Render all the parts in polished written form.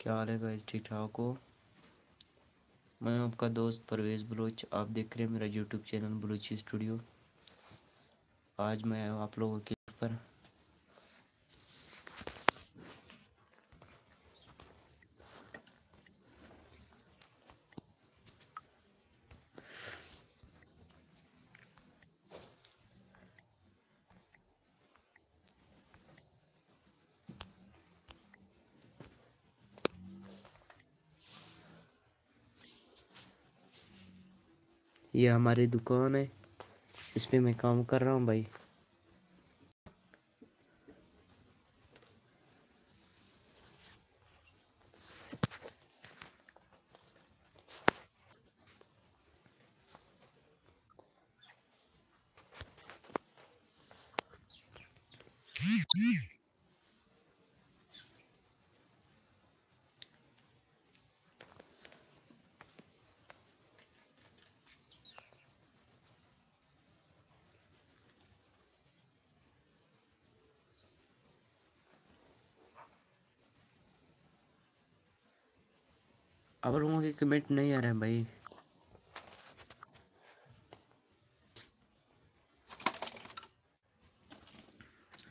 क्या हाल है गाइस, ठीक ठाक हो। मैं आपका दोस्त परवेज़ बलोच। आप देख रहे हैं मेरा यूट्यूब चैनल बलोची स्टूडियो। आज मैं आप लोगों के पर ये हमारी दुकान है, इस पे मैं काम कर रहा हूँ भाई। अब लोगों के कमेंट नहीं आ रहे हैं भाई।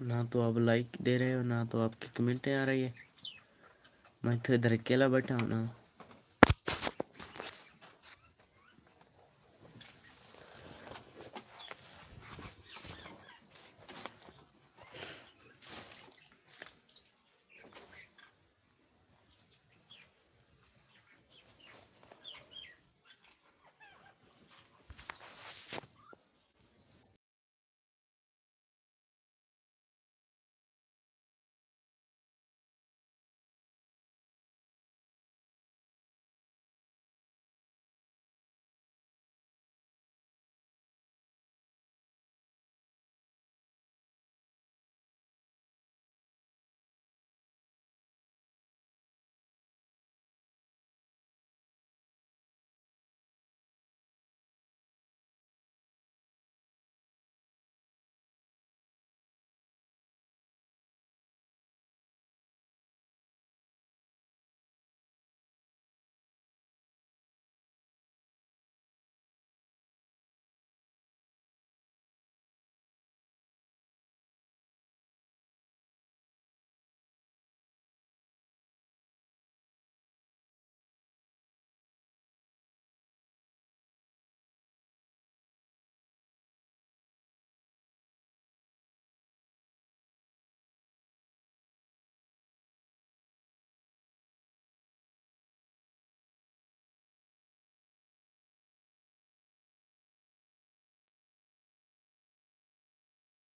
ना तो आप लाइक दे रहे हो, ना तो आपकी कमेंटें आ रही है। मैं तो इधर अकेला बैठा हूँ ना।